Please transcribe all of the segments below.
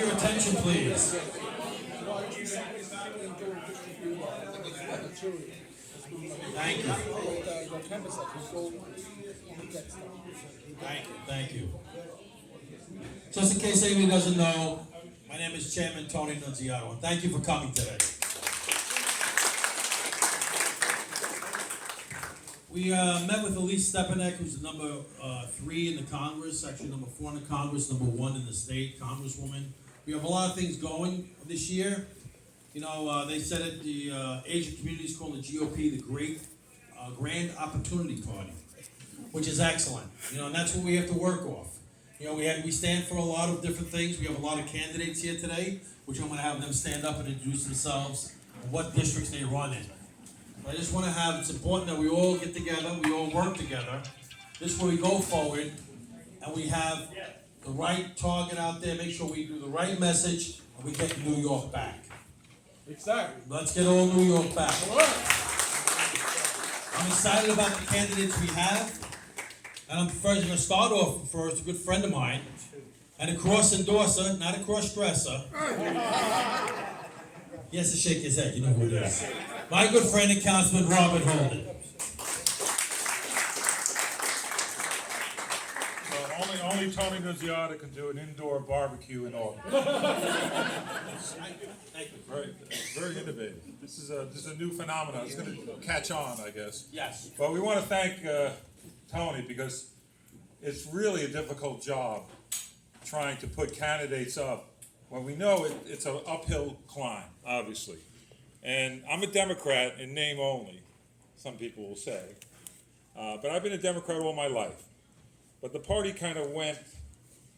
have your attention, please. Thank you. Thank you. Just in case anybody doesn't know, my name is Chairman Tony Nunziato, and thank you for coming today. We met with Elise Stepanek, who's the number 3 in the Congress, actually number 4 in the Congress, number 1 in the state, Congresswoman. We have a lot of things going this year. You know, they said it, the Asian community is calling the GOP the Great Grand Opportunity Party, which is excellent. You know, and that's what we have to work off. You know, we stand for a lot of different things. We have a lot of candidates here today, which I'm going to have them stand up and introduce themselves and what districts they run in. I just want to have, it's important that we all get together, we all work together. This is where we go forward, and we have the right target out there, make sure we do the right message, and we get New York back. Exactly. Let's get all New York back. I'm excited about the candidates we have, and I'm first going to start off first, a good friend of mine, and a cross-endorser, not a cross-dresser. He has to shake his head, you know who it is. My good friend and Councilman Robert Holden. Only Tony Nunziato can do an indoor barbecue in Albany. Thank you. Very innovative. This is a new phenomenon. It's going to catch on, I guess. Yes. But we want to thank Tony because it's really a difficult job trying to put candidates up when we know it's an uphill climb, obviously. And I'm a Democrat in name only, some people will say. But I've been a Democrat all my life. But the party kind of went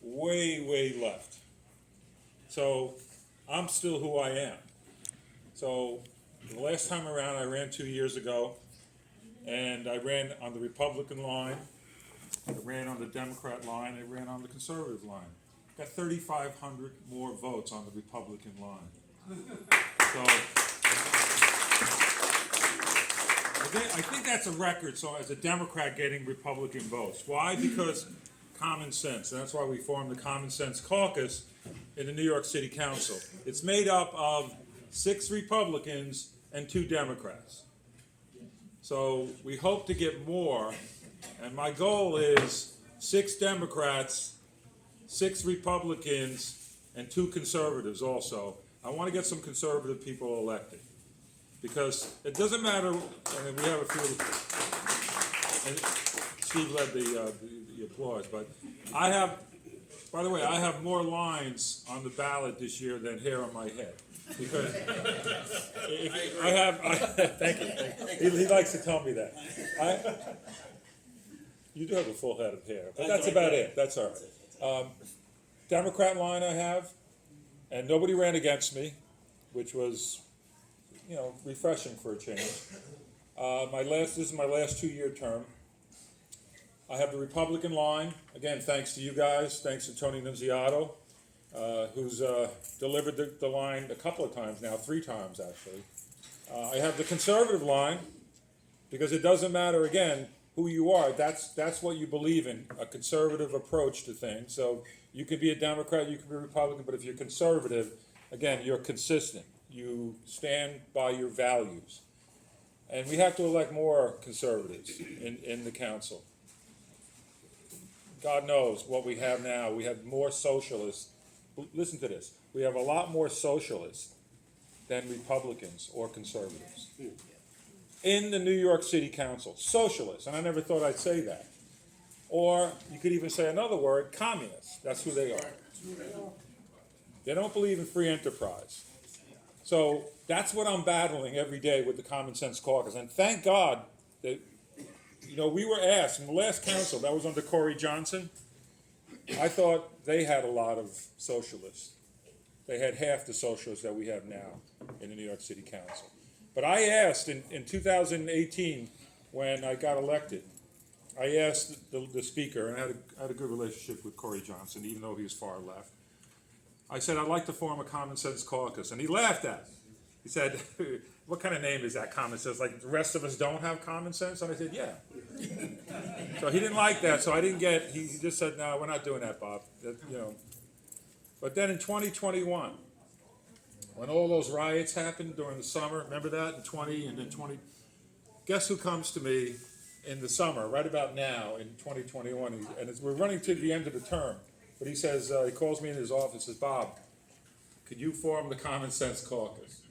way, way left. So I'm still who I am. So the last time around, I ran 2 years ago, and I ran on the Republican line, I ran on the Democrat line, I ran on the conservative line. Got 3,500 more votes on the Republican line. So I think that's a record, so as a Democrat getting Republican votes. Why? Because common sense. And that's why we formed the Common Sense Caucus in the New York City Council. It's made up of 6 Republicans and 2 Democrats. So we hope to get more, and my goal is 6 Democrats, 6 Republicans, and 2 conservatives also. I want to get some conservative people elected. Because it doesn't matter, and we have a few, and Steve led the applause, but by the way, I have more lines on the ballot this year than hair on my head. Because thank you. He likes to tell me that. You do have a full head of hair, but that's about it. That's all right. Democrat line I have, and nobody ran against me, which was, you know, refreshing for a change. This is my last 2-year term. I have the Republican line, again, thanks to you guys, thanks to Tony Nunziato, who's delivered the line a couple of times now, 3 times actually. I have the conservative line, because it doesn't matter, again, who you are, that's what you believe in, a conservative approach to things. So you could be a Democrat, you could be a Republican, but if you're conservative, again, you're consistent. You stand by your values. And we have to elect more conservatives in the council. God knows what we have now. We have more socialists. Listen to this. We have a lot more socialists than Republicans or conservatives in the New York City Council. Socialists, and I never thought I'd say that. Or you could even say another word, communists. That's who they are. They don't believe in free enterprise. So that's what I'm battling every day with the Common Sense Caucus. And thank God that, you know, we were asked in the last council, that was under Corey Johnson, I thought they had a lot of socialists. They had half the socialists that we have now in the New York City Council. But I asked in 2018, when I got elected, I asked the speaker, and I had a good relationship with Corey Johnson, even though he was far left. I said, I'd like to form a Common Sense Caucus. And he laughed at me. He said, what kind of name is that, common sense? Like the rest of us don't have common sense? And I said, yeah. So he didn't like that, so I didn't get, he just said, no, we're not doing that, Bob. That, you know. But then in 2021, when all those riots happened during the summer, remember that in 20 and then 20, guess who comes to me in the summer, right about now in 2021, and we're running to the end of the term, but he says, he calls me in his office, says, Bob, could you form the Common Sense Caucus?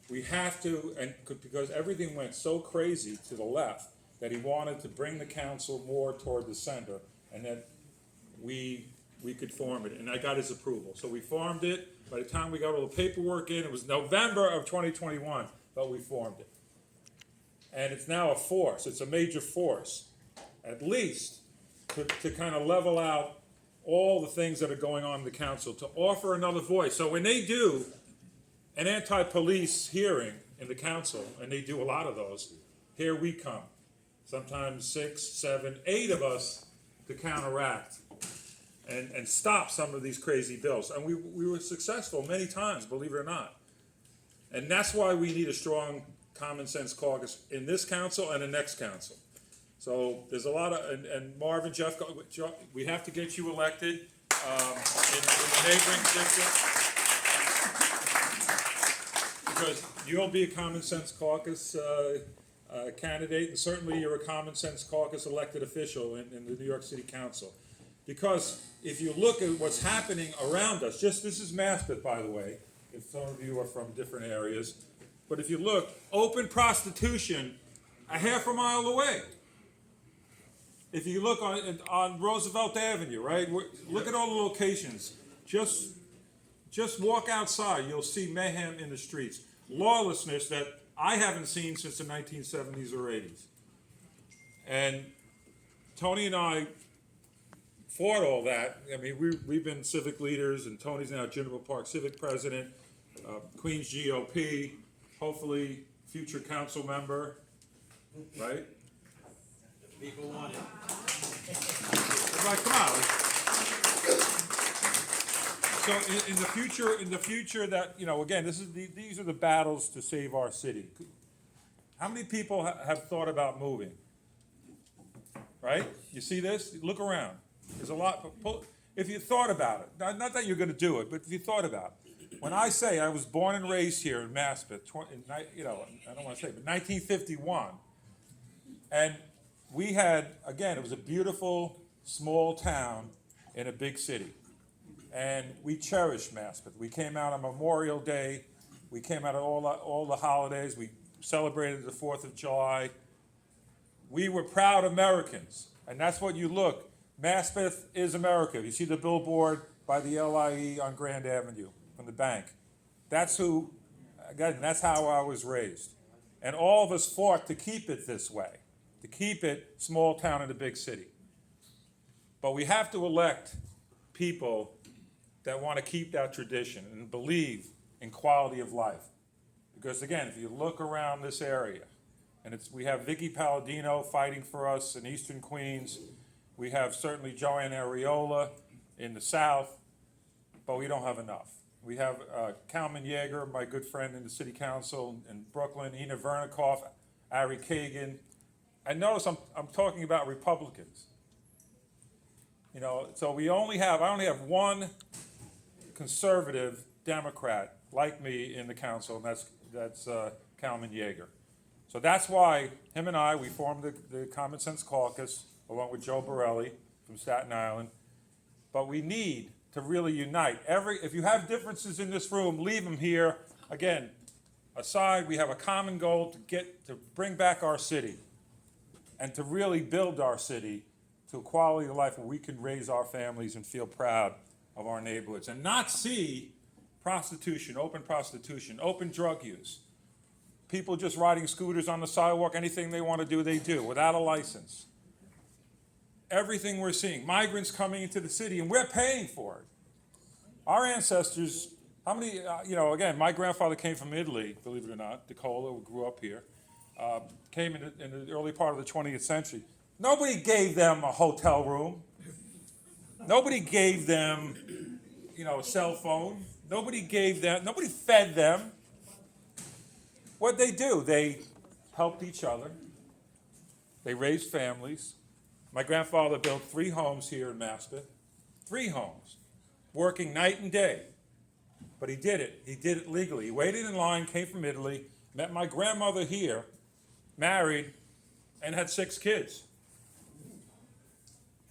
We have to, and because everything went so crazy to the left that he wanted to bring the council more toward the center, and that we could form it, and I got his approval. So we formed it. By the time we got all the paperwork in, it was November of 2021, but we formed it. And it's now a force, it's a major force, at least to kind of level out all the things that are going on in the council, to offer another voice. So when they do an anti-police hearing in the council, and they do a lot of those, here we come. Sometimes 6, 7, 8 of us to counteract and stop some of these crazy bills. And we were successful many times, believe it or not. And that's why we need a strong Common Sense Caucus in this council and the next council. So there's a lot of, and Marvin, Jeff, we have to get you elected in the neighboring district, because you'll be a Common Sense Caucus candidate, and certainly you're a Common Sense Caucus elected official in the New York City Council. Because if you look at what's happening around us, this is Maspeth, by the way, if some of you are from different areas, but if you look, open prostitution a half a mile away. If you look on Roosevelt Avenue, right? Look at all the locations. Just walk outside, you'll see mayhem in the streets. Lawlessness that I haven't seen since the 1970s or 80s. And Tony and I fought all that. I mean, we've been civic leaders, and Tony's now Juniper Park Civic President, Queens GOP, hopefully future council member, right? People want it. Everybody, come on. So in the future that, again, these are the battles to save our city. How many people have thought about moving? Right? You see this? Look around. There's a lot. If you thought about it, not that you're going to do it, but if you thought about it. When I say I was born and raised here in Maspeth, I don't want to say, but 1951, and we had, again, it was a beautiful small town in a big city. And we cherished Maspeth. We came out on Memorial Day. We came out on all the holidays. We celebrated the 4th of July. We were proud Americans. And that's what you look. Maspeth is America. You see the billboard by the LIE on Grand Avenue from the bank. That's who, again, that's how I was raised. And all of us fought to keep it this way, to keep it small town in a big city. But we have to elect people that want to keep that tradition and believe in quality of life. Because again, if you look around this area, and we have Vicky Palladino fighting for us in Eastern Queens, we have certainly Joann Ariola in the South, but we don't have enough. We have Kalman Yeager, my good friend in the City Council in Brooklyn, Ina Vernikoff, Ari Kagan. And notice I'm talking about Republicans. So I only have one conservative Democrat like me in the council, and that's Kalman Yeager. So that's why him and we formed the Common Sense Caucus, along with Joe Borelli from Staten Island. But we need to really unite. If you have differences in this room, leave them here. Again, aside, we have a common goal to bring back our city and to really build our city to a quality of life where we can raise our families and feel proud of our neighborhoods and not see prostitution, open drug use, people just riding scooters on the sidewalk, anything they want to do, they do, without a license. Everything we're seeing, migrants coming into the city, and we're paying for it. Our ancestors, how many, again, my grandfather came from Italy, believe it or not, Nicola, who grew up here, came in the early part of the 20th century. Nobody gave them a hotel room. Nobody gave them, a cell phone. Nobody fed them. What'd they do? They helped each other. They raised families. My grandfather built 3 homes here in Maspeth. 3 homes. working night and day. But he did it. He did it legally. He waited in line, came from Italy, met my grandmother here, married, and had 6 kids.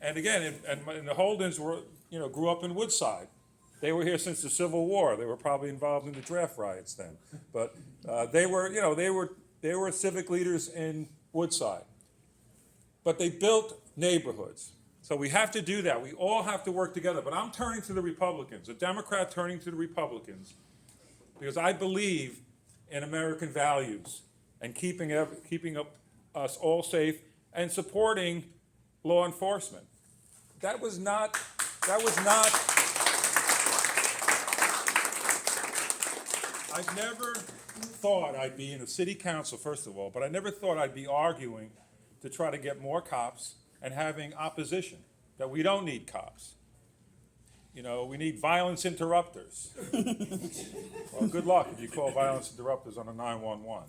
And again, and the Holdens were, grew up in Woodside. They were here since the Civil War. They were probably involved in the draft riots then. But they were civic leaders in Woodside. But they built neighborhoods. So we have to do that. We all have to work together. But I'm turning to the Republicans, a Democrat turning to the Republicans, because I believe in American values and keeping up us all safe and supporting law enforcement. That was not. I've never thought I'd be in the city council, first of all, but I never thought I'd be arguing to try to get more cops and having opposition, that we don't need cops. We need violence interrupters. Well, good luck if you call violence interrupters on a 911.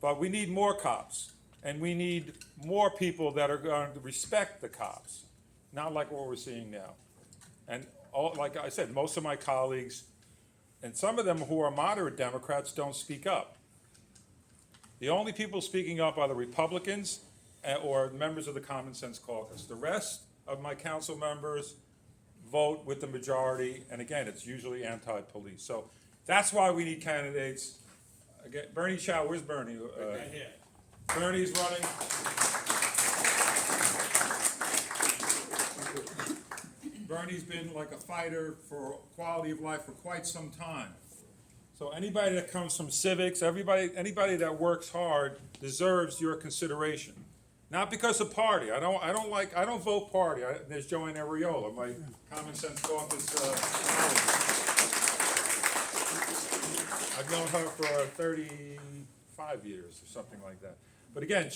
But we need more cops, and we need more people that are going to respect the cops, not like what we're seeing now. And like I said, most of my colleagues, and some of them who are moderate Democrats, don't speak up. The only people speaking up are the Republicans or members of the Common Sense Caucus. The rest of my council members vote with the majority, and again, it's usually anti-police. So that's why we need candidates. Again, Bernie Chow, where's Bernie? Right here. Bernie's running. Bernie's been like a fighter for quality of life for quite some time. So anybody that comes from civics, anybody that works hard deserves your consideration. Not because of party. I don't vote party. There's Joann Ariola, my Common Sense Caucus. I've known her for 35 years or something like that. But again,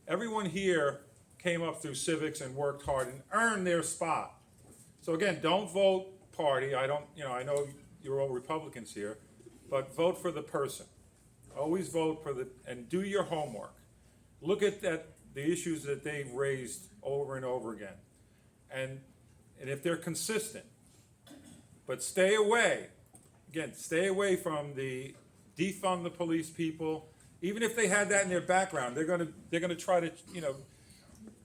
everyone here came up through civics and worked hard and earned their spot. So again, don't vote party. I know you're all Republicans here, but vote for the person. Always vote and do your homework. Look at the issues that they've raised over and over again. And if they're consistent, but stay away from the defund the police people. Even if they had that in their background, they're gonna try to,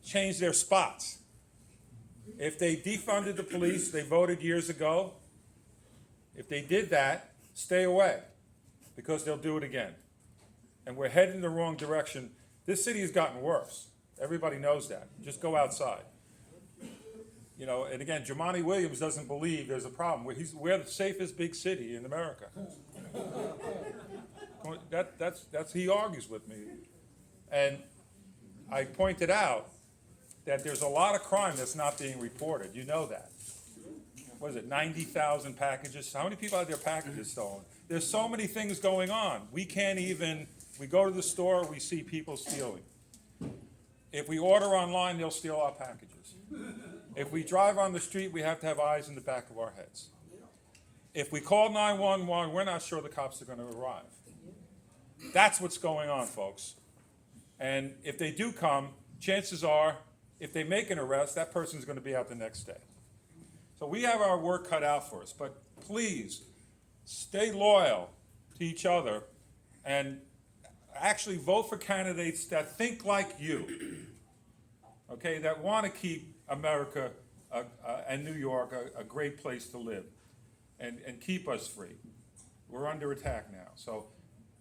change their spots. If they defunded the police, they voted years ago. If they did that, stay away, because they'll do it again. And we're heading in the wrong direction. This city has gotten worse. Everybody knows that. Just go outside. And again, Jumaane Williams doesn't believe there's a problem. We're the safest big city in America. He argues with me. And I pointed out that there's a lot of crime that's not being reported. You know that. What is it, 90,000 packages? How many people have their packages stolen? There's so many things going on. We go to the store, we see people stealing. If we order online, they'll steal our packages. If we drive on the street, we have to have eyes in the back of our heads. If we call 911, we're not sure the cops are going to arrive. That's what's going on, folks. And if they do come, chances are, if they make an arrest, that person's going to be out the next day. So we have our work cut out for us, but please stay loyal to each other and actually vote for candidates that think like you, okay, that want to keep America and New York a great place to live and keep us free. We're under attack now. So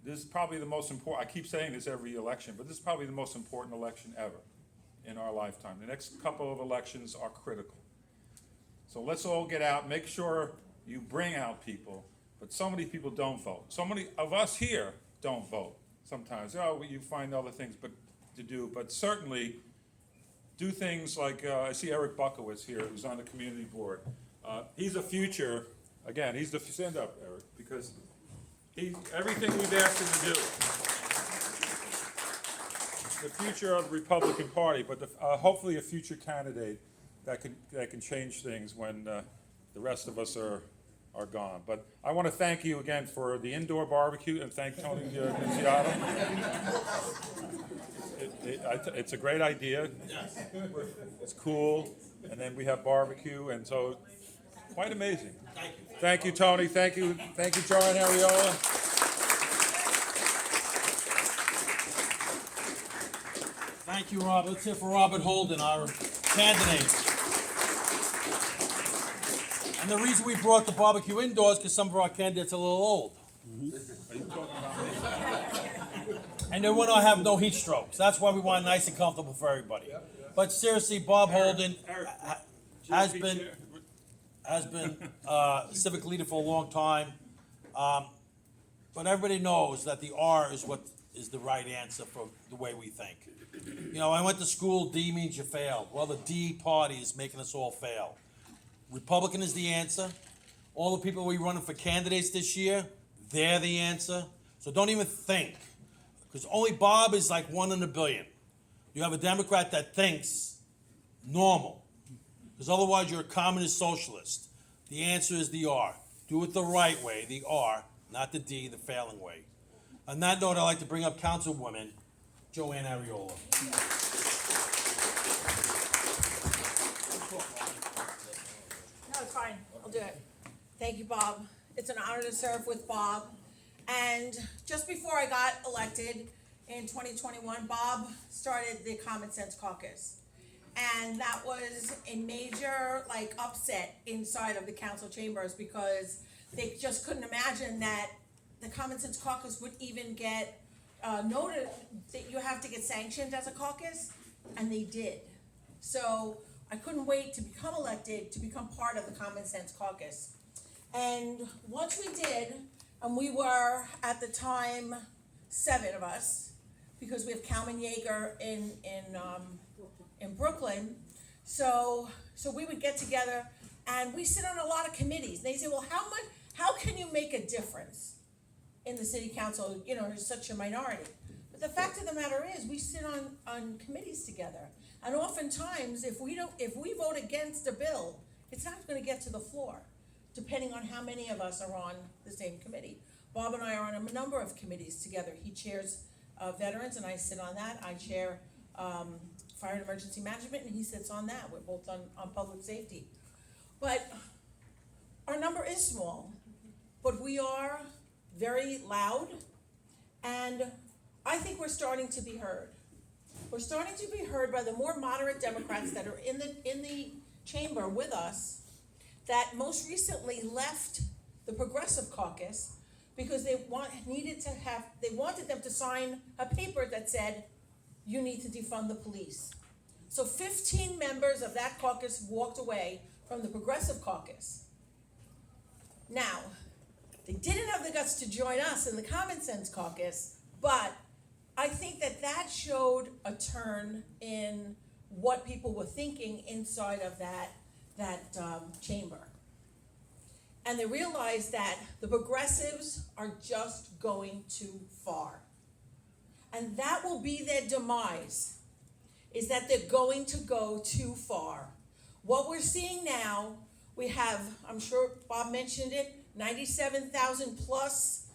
this is probably the most important, I keep saying this every election, but this is probably the most important election ever in our lifetime. The next couple of elections are critical. So let's all get out, make sure you bring out people, but so many people don't vote. So many of us here don't vote sometimes. You find other things to do, but certainly do things like, I see Eric Buckowitz here, who's on the community board. He's a future, again, he's the, stand up, Eric, because everything we've asked him to do, the future of the Republican Party, but hopefully a future candidate that can change things when the rest of us are gone. But I want to thank you again for the indoor barbecue and thank Tony Nunziata. It's a great idea. It's cool, and then we have barbecue, and so Quite amazing. Thank you. Thank you, Tony. Thank you, Joann Ariola. Thank you, Robert. Let's hear for Robert Holden, our candidate. And the reason we brought the barbecue indoors because some of our candidates are a little old. And they want to have no heat strokes. That's why we want it nice and comfortable for everybody. But seriously, Bob Holden has been civic leader for a long time. But everybody knows that the R is what is the right answer for the way we think. You know, I went to school, D means you failed. Well, the D party is making us all fail. Republican is the answer. All the people we running for candidates this year, they're the answer. So don't even think. Because only Bob is like 1 in a billion. You have a Democrat that thinks normal. Because otherwise you're a communist socialist. The answer is the R. Do it the right way, the R, not the D, the failing way. On that note, I'd like to bring up Councilwoman Joann Ariola. No, it's fine. I'll do it. Thank you, Bob. It's an honor to serve with Bob. And just before I got elected in 2021, Bob started the Common Sense Caucus. And that was a major, upset inside of the council chambers because they just couldn't imagine that the Common Sense Caucus would even get noted that you have to get sanctioned as a caucus, and they did. So I couldn't wait to become elected to become part of the Common Sense Caucus. And once we did, and we were at the time 7 of us, because we have Kalman Yeager in Brooklyn. So we would get together and we sit on a lot of committees. They say, well, how can you make a difference in the city council? You know, there's such a minority. But the fact of the matter is, we sit on committees together. And oftentimes, if we vote against a bill, it's not going to get to the floor, depending on how many of us are on the same committee. Bob and I are on a number of committees together. He chairs veterans, and I sit on that. I chair fire and emergency management, and he sits on that. We're both on public safety. But our number is small, but we are very loud, and I think we're starting to be heard. We're starting to be heard by the more moderate Democrats that are in the chamber with us, that most recently left the Progressive Caucus because they wanted them to sign a paper that said, you need to defund the police. So 15 members of that caucus walked away from the Progressive Caucus. Now, they didn't have the guts to join us in the Common Sense Caucus, but I think that showed a turn in what people were thinking inside of that chamber. And they realized that the progressives are just going too far. And that will be their demise, is that they're going to go too far. What we're seeing now, we have, I'm sure Bob mentioned it, 97,000 plus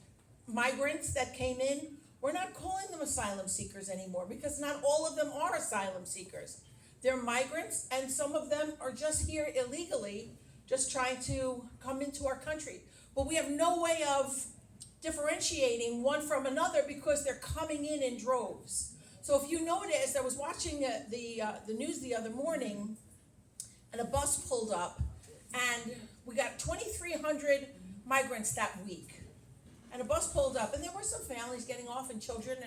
migrants that came in. We're not calling them asylum seekers anymore because not all of them are asylum seekers. They're migrants, and some of them are just here illegally, just trying to come into our country. But we have no way of differentiating one from another because they're coming in droves. So if you noticed, I was watching the news the other morning, and a bus pulled up, and we got 2,300 migrants that week. And a bus pulled up, and there were some families getting off, and children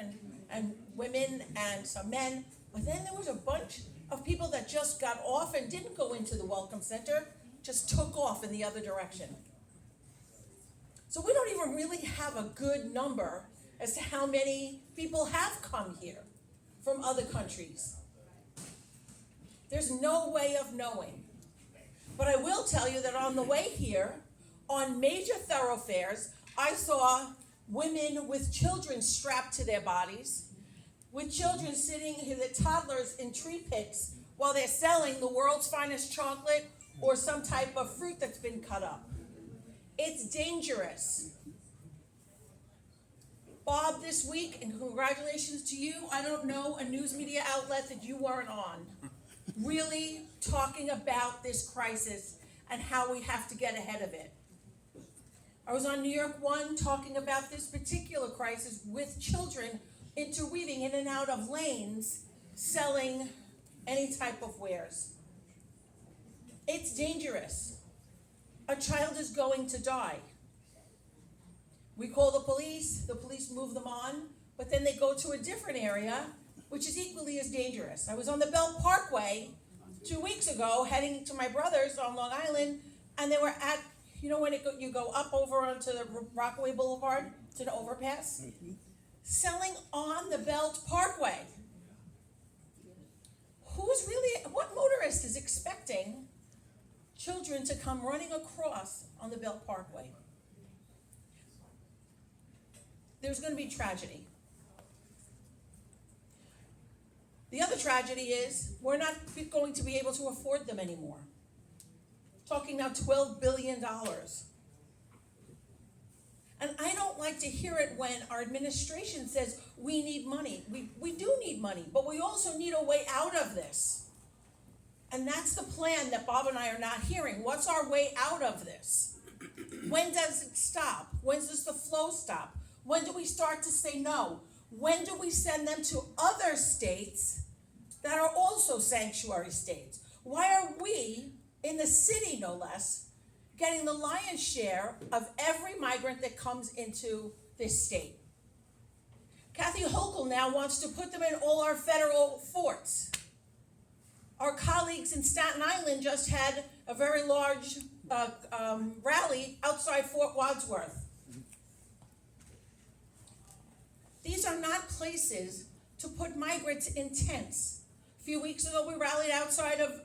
and women and some men. But then there was a bunch of people that just got off and didn't go into the welcome center, just took off in the other direction. So we don't even really have a good number as to how many people have come here from other countries. There's no way of knowing. But I will tell you that on the way here, on major thoroughfares, I saw women with children strapped to their bodies, with children sitting, the toddlers in tree pits while they're selling the world's finest chocolate or some type of fruit that's been cut up. It's dangerous. Bob, this week, and congratulations to you, I don't know a news media outlet that you weren't on, really talking about this crisis and how we have to get ahead of it. I was on New York One talking about this particular crisis with children interweaving in and out of lanes, selling any type of wares. It's dangerous. A child is going to die. We call the police move them on, but then they go to a different area, which is equally as dangerous. I was on the Belt Parkway 2 weeks ago, heading to my brother's on Long Island, and they were at, you know when you go up over onto the Rockaway Boulevard, to the overpass? Selling on the Belt Parkway. What motorist is expecting children to come running across on the Belt Parkway? There's going to be tragedy. The other tragedy is we're not going to be able to afford them anymore. Talking now $12 billion. And I don't like to hear it when our administration says we need money. We do need money, but we also need a way out of this. And that's the plan that Bob and I are not hearing. What's our way out of this? When does it stop? When does the flow stop? When do we start to say no? When do we send them to other states that are also sanctuary states? Why are we, in the city no less, getting the lion's share of every migrant that comes into this state? Kathy Hochul now wants to put them in all our federal forts. Our colleagues in Staten Island just had a very large rally outside Fort Wadsworth. These are not places to put migrants in tents. A few weeks ago, we rallied outside of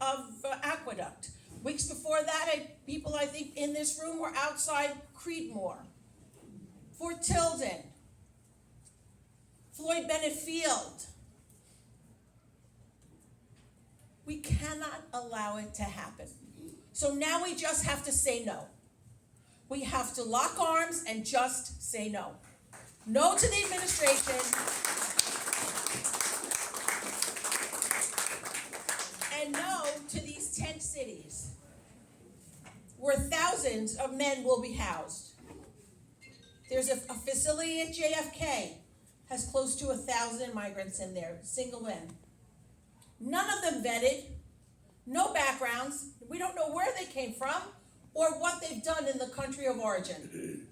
Aqueduct. Weeks before that, people I think in this room were outside Creedmoor, Fort Tilden, Floyd Bennett Field. We cannot allow it to happen. So now we just have to say no. We have to lock arms and just say no. No to the administration. And no to these tent cities where thousands of men will be housed. There's a facility at JFK, has close to 1,000 migrants in there, single men. None of them vetted, no backgrounds. We don't know where they came from or what they've done in the country of origin.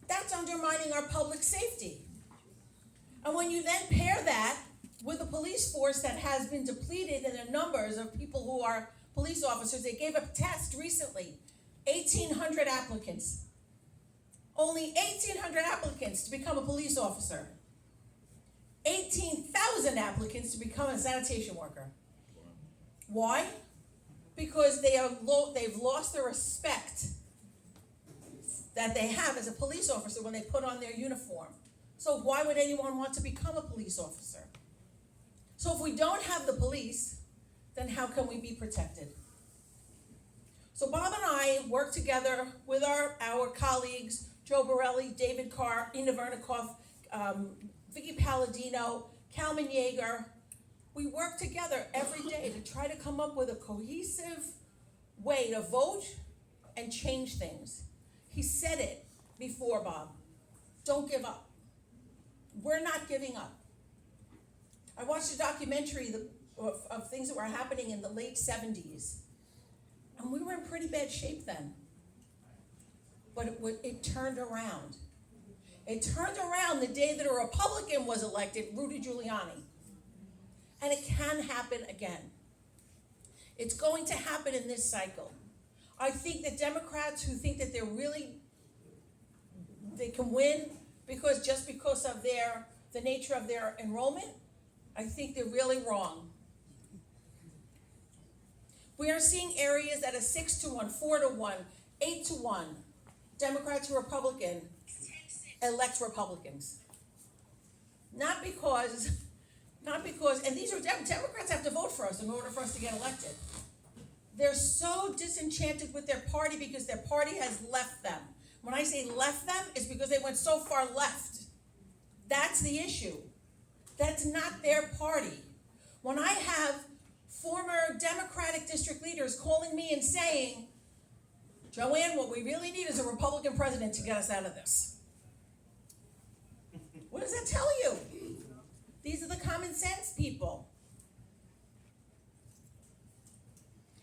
That's undermining our public safety. And when you then pair that with a police force that has been depleted in the numbers of people who are police officers, they gave a test recently, 1,800 applicants. Only 1,800 applicants to become a police officer. 18,000 applicants to become a sanitation worker. Why? Because they've lost the respect that they have as a police officer when they put on their uniform. So why would anyone want to become a police officer? So if we don't have the police, then how can we be protected? So Bob and I work together with our colleagues, Joe Borelli, David Carr, Ina Vernikoff, Vicky Palladino, Kalman Yeager. We work together every day to try to come up with a cohesive way to vote and change things. He said it before, Bob. Don't give up. We're not giving up. I watched a documentary of things that were happening in the late 70s. And we were in pretty bad shape then. But it turned around. It turned around the day that a Republican was elected, Rudy Giuliani. And it can happen again. It's going to happen in this cycle. I think that Democrats who think that they can win because of the nature of their enrollment, I think they're really wrong. We are seeing areas that are 6-1, 4-1, 8-1. Democrats or Republican elect Republicans. Not because, and these are Democrats have to vote for us in order for us to get elected. They're so disenchanted with their party because their party has left them. When I say left them, it's because they went so far left. That's the issue. That's not their party. When I have former Democratic district leaders calling me and saying, Joann, what we really need is a Republican president to get us out of this. What does that tell you? These are the common sense people.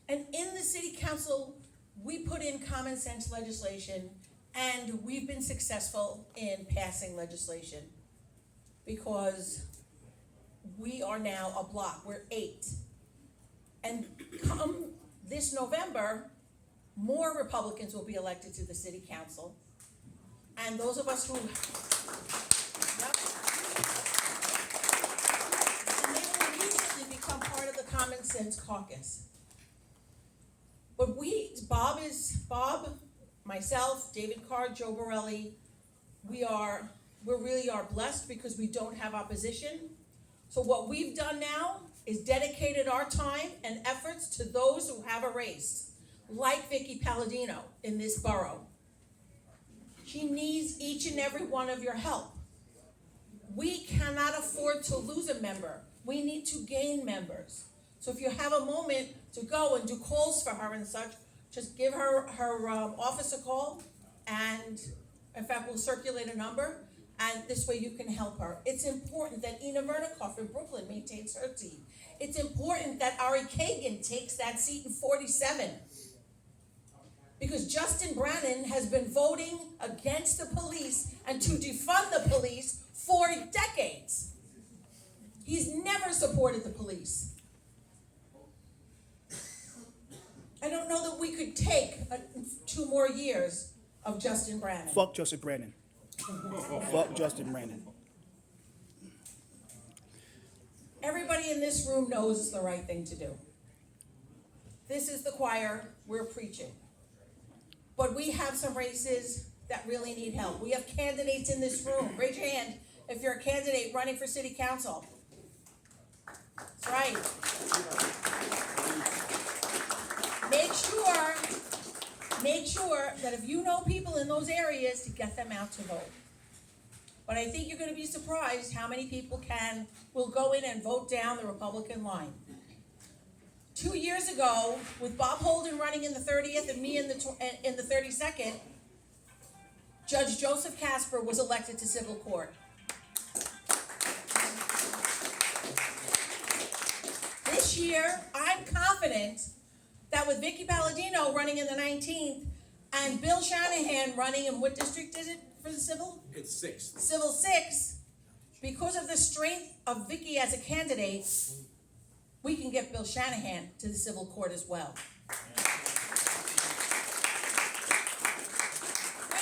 And in the city council, we put in common sense legislation, and we've been successful in passing legislation because we are now a block. We're 8. And come this November, more Republicans will be elected to the city council. And those of us who, yep. And they will immediately become part of the Common Sense Caucus. But Bob, myself, David Carr, Joe Borelli, we really are blessed because we don't have opposition. So what we've done now is dedicated our time and efforts to those who have a race, like Vicky Palladino in this borough. She needs each and every one of your help. We cannot afford to lose a member. We need to gain members. So if you have a moment to go and do calls for her and such, just give her office a call, and in fact, we'll circulate a number, and this way you can help her. It's important that Ina Vernikoff in Brooklyn maintains her seat. It's important that Ari Kagan takes that seat in 47. Because Justin Brannan has been voting against the police and to defund the police for decades. He's never supported the police. I don't know that we could take 2 more years of Justin Brannan. Fuck Justin Brannan. Fuck Justin Brannan. Everybody in this room knows it's the right thing to do. This is the choir we're preaching. But we have some races that really need help. We have candidates in this room. Raise your hand if you're a candidate running for city council. That's right. Make sure that if you know people in those areas, to get them out to vote. But I think you're going to be surprised how many people will go in and vote down the Republican line. 2 years ago, with Bob Holden running in the 30th and me in the 32nd, Judge Joseph Casper was elected to civil court. This year, I'm confident that with Vicky Palladino running in the 19th and Bill Shananan running in what district is it for the civil? It's 6. Civil 6, because of the strength of Vicky as a candidate, we can get Bill Shananan to the civil court as well.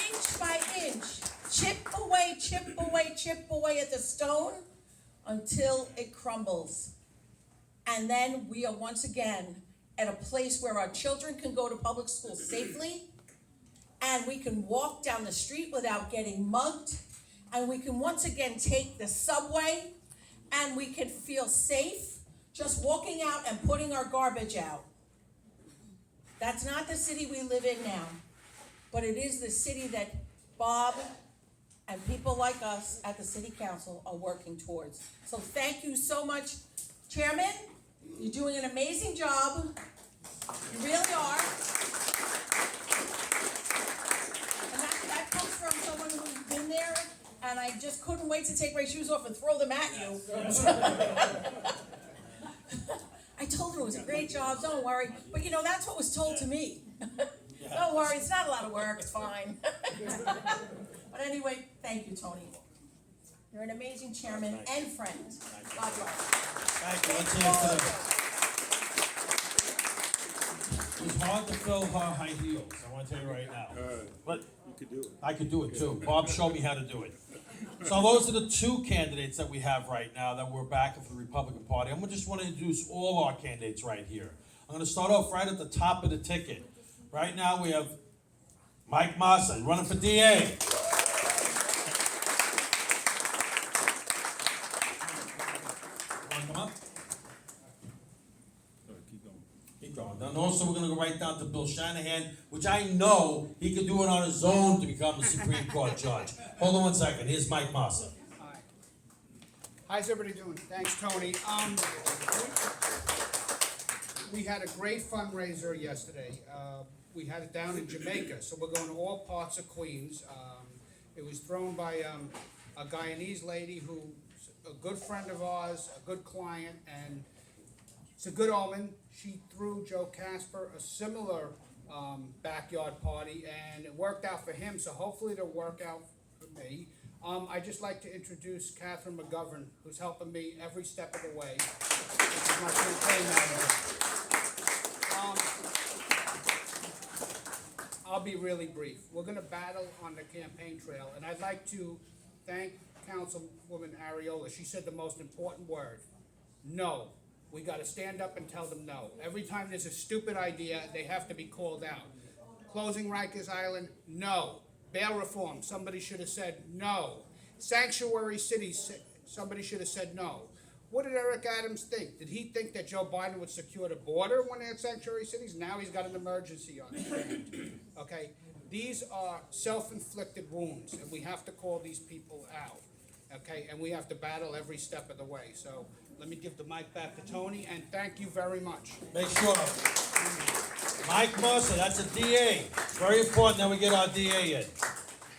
Inch by inch, chip away at the stone until it crumbles. And then we are once again at a place where our children can go to public school safely, and we can walk down the street without getting mugged, and we can once again take the subway, and we can feel safe just walking out and putting our garbage out. That's not the city we live in now, but it is the city that Bob and people like us at the city council are working towards. So thank you so much, Chairman. You're doing an amazing job. You really are. And that comes from someone who's been there, and I just couldn't wait to take my shoes off and throw them at you. I told her it was a great job, don't worry. But that's what was told to me. Don't worry, it's not a lot of work, it's fine. But anyway, thank you, Tony. You're an amazing chairman and friend. God bless. Thank you. Let's hear it for them. It was hard to fill her high heels, I want to tell you right now. But You could do it. I could do it too. Bob showed me how to do it. So those are the 2 candidates that we have right now that we're backing for the Republican Party. I'm just want to introduce all our candidates right here. I'm going to start off right at the top of the ticket. Right now we have Mike Mossa running for DA. Come up. Keep going. Then also we're going to go right down to Bill Shanahan, which I know he could do it on his own to become the Supreme Court judge. Hold on 1 second. Here's Mike Mossa. Hi. How's everybody doing? Thanks, Tony. We had a great fundraiser yesterday. We had it down in Jamaica, so we're going to all parts of Queens. It was thrown by a Guyanese lady who's a good friend of ours, a good client, and it's a good omen. She threw Joe Casper a similar backyard party, and it worked out for him, so hopefully it'll work out for me. I'd just like to introduce Catherine McGovern, who's helping me every step of the way. This is my campaign manager. I'll be really brief. We're gonna battle on the campaign trail, and I'd like to thank Councilwoman Ariola. She said the most important word, no. We gotta stand up and tell them no. Every time there's a stupid idea, they have to be called out. Closing Rikers Island, no. Bail reform, somebody should have said no. Sanctuary cities, somebody should have said no. What did Eric Adams think? Did he think that Joe Biden would secure the border when they had sanctuary cities? Now he's got an emergency on his hand. Okay? These are self-inflicted wounds, and we have to call these people out. Okay? And we have to battle every step of the way. So let me give the mic back to Tony, and thank you very much. Make sure. Mike Mossa, that's a DA. Very important that we get our DA in.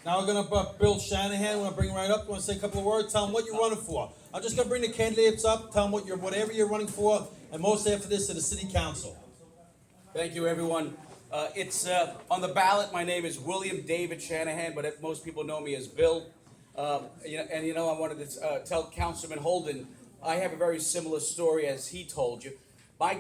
Now we're gonna Bill Shanahan. We're gonna bring him right up. You wanna say a couple of words? Tell him what you're running for. I'm just gonna bring the candidates up. Tell them whatever you're running for, and most after this to the city council. Thank you, everyone. It's on the ballot. My name is William David Shanahan, but most people know me as Bill. I wanted to tell Councilman Holden, I have a very similar story as he told you. My